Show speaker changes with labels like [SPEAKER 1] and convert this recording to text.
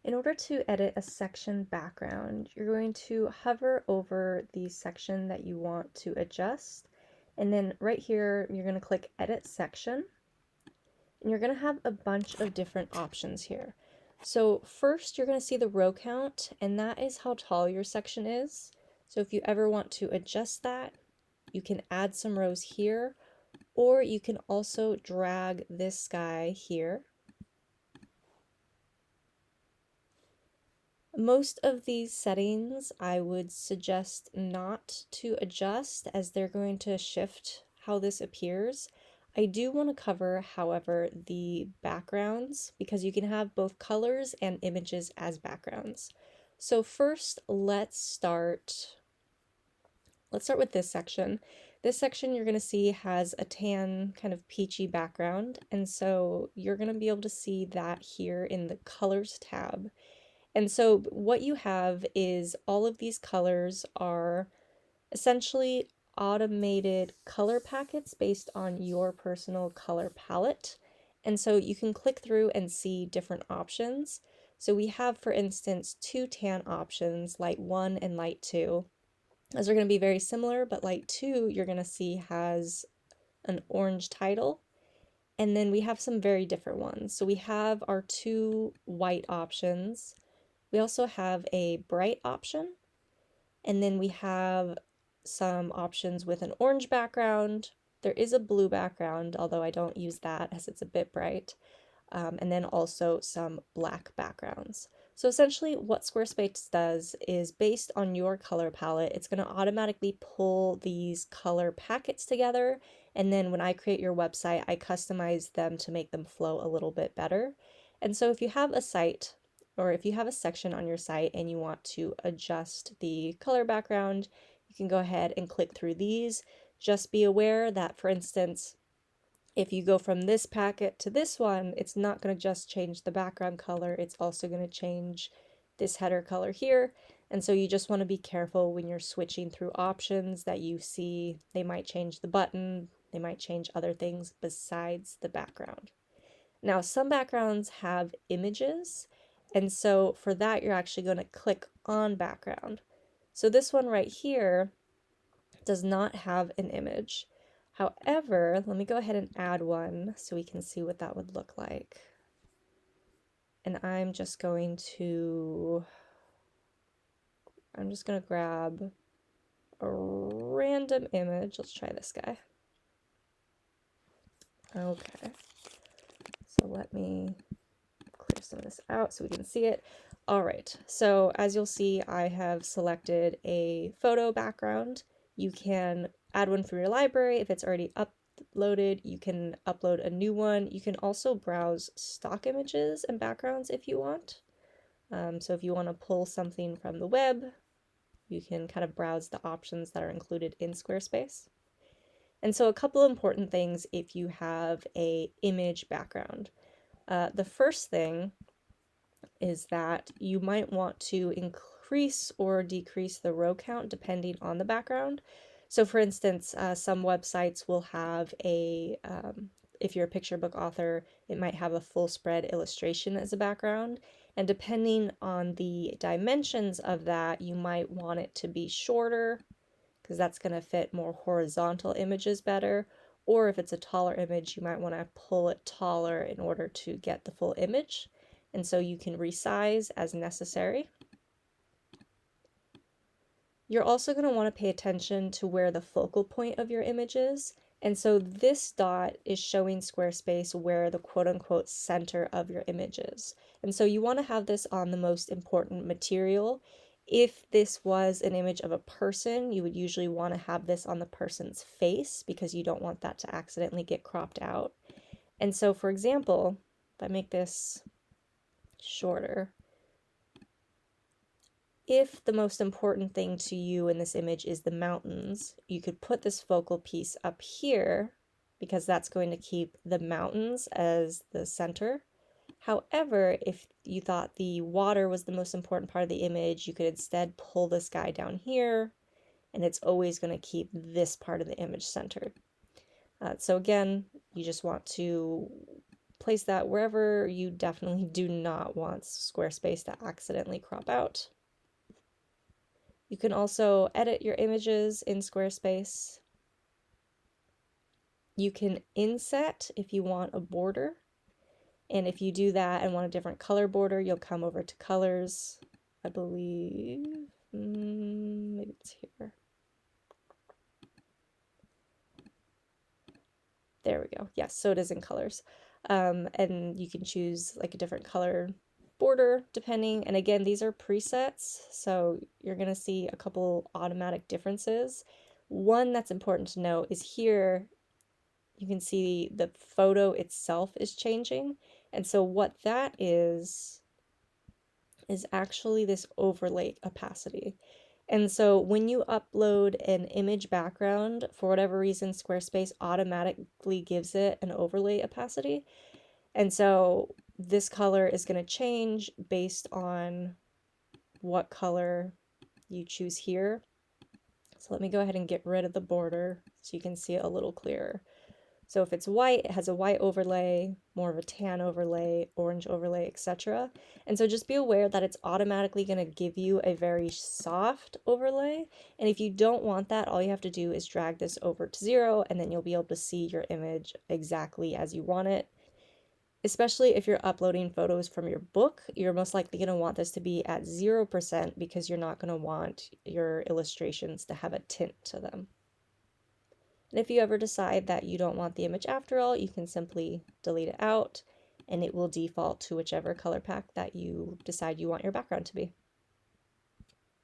[SPEAKER 1] In order to edit a section background, you're going to hover over the section that you want to adjust, and then right here you're going to click Edit Section, and you're going to have a bunch of different options here. So first you're going to see the row count, and that is how tall your section is. So if you ever want to adjust that, you can add some rows here, or you can also drag this guy here. Most of these settings I would suggest not to adjust, as they're going to shift how this appears. I do want to cover, however, the backgrounds, because you can have both colors and images as backgrounds. So first, let's start with this section. This section you're going to see has a tan kind of peachy background, and so you're going to be able to see that here in the Colors tab. And so what you have is all of these colors are essentially automated color packets based on your personal color palette. And so you can click through and see different options. So we have, for instance, two tan options, light 1 and light 2. Those are going to be very similar, but light 2 you're going to see has an orange title. And then we have some very different ones. So we have our two white options. We also have a bright option, and then we have some options with an orange background. There is a blue background, although I don't use that as it's a bit bright, and then also some black backgrounds. So essentially what Squarespace does is, based on your color palette, it's going to automatically pull these color packets together, and then when I create your website, I customize them to make them flow a little bit better. And so if you have a site, or if you have a section on your site and you want to adjust the color background, you can go ahead and click through these. Just be aware that, for instance, if you go from this packet to this one, it's not going to just change the background color, it's also going to change this header color here. And so you just want to be careful when you're switching through options that you see they might change the button, they might change other things besides the background. Now, some backgrounds have images, and so for that, you're actually going to click on background. So this one right here does not have an image. However, let me go ahead and add one so we can see what that would look like. And I'm just going to grab a random image. Let's try this guy. Okay. So let me clear some of this out so we can see it. All right, so as you'll see, I have selected a photo background. You can add one from your library. If it's already uploaded, you can upload a new one. You can also browse stock images and backgrounds if you want. So if you want to pull something from the web, you can kind of browse the options that are included in Squarespace. And so a couple important things if you have a image background. The first thing is that you might want to increase or decrease the row count depending on the background. So for instance, some websites will have if you're a picture book author, it might have a full spread illustration as a background. And depending on the dimensions of that, you might want it to be shorter, because that's going to fit more horizontal images better. Or if it's a taller image, you might want to pull it taller in order to get the full image. And so you can resize as necessary. You're also going to want to pay attention to where the focal point of your image is. And so this dot is showing Squarespace where the quote-unquote center of your image is. And so you want to have this on the most important material. If this was an image of a person, you would usually want to have this on the person's face, because you don't want that to accidentally get cropped out. And so, for example, if I make this shorter, if the most important thing to you in this image is the mountains, you could put this focal piece up here, because that's going to keep the mountains as the center. However, if you thought the water was the most important part of the image, you could instead pull this guy down here, and it's always going to keep this part of the image centered. So again, you just want to place that wherever you definitely do not want Squarespace to accidentally crop out. You can also edit your images in Squarespace. You can inset if you want a border. And if you do that and want a different color border, you'll come over to colors, I believe. Maybe it's here. There we go. Yes, so it is in colors. And you can choose like a different color border depending. And again, these are presets, so you're going to see a couple automatic differences. One that's important to note is here you can see the photo itself is changing. And so what that is actually this overlay opacity. And so when you upload an image background, for whatever reason, Squarespace automatically gives it an overlay opacity. And so this color is going to change based on what color you choose here. So let me go ahead and get rid of the border so you can see it a little clearer. So if it's white, it has a white overlay, more of a tan overlay, orange overlay, etc. And so just be aware that it's automatically going to give you a very soft overlay. And if you don't want that, all you have to do is drag this over to 0, and then you'll be able to see your image exactly as you want it. Especially if you're uploading photos from your book, you're most likely going to want this to be at 0% because you're not going to want your illustrations to have a tint to them. And if you ever decide that you don't want the image after all, you can simply delete it out and it will default to whichever color pack that you decide you want your background to be.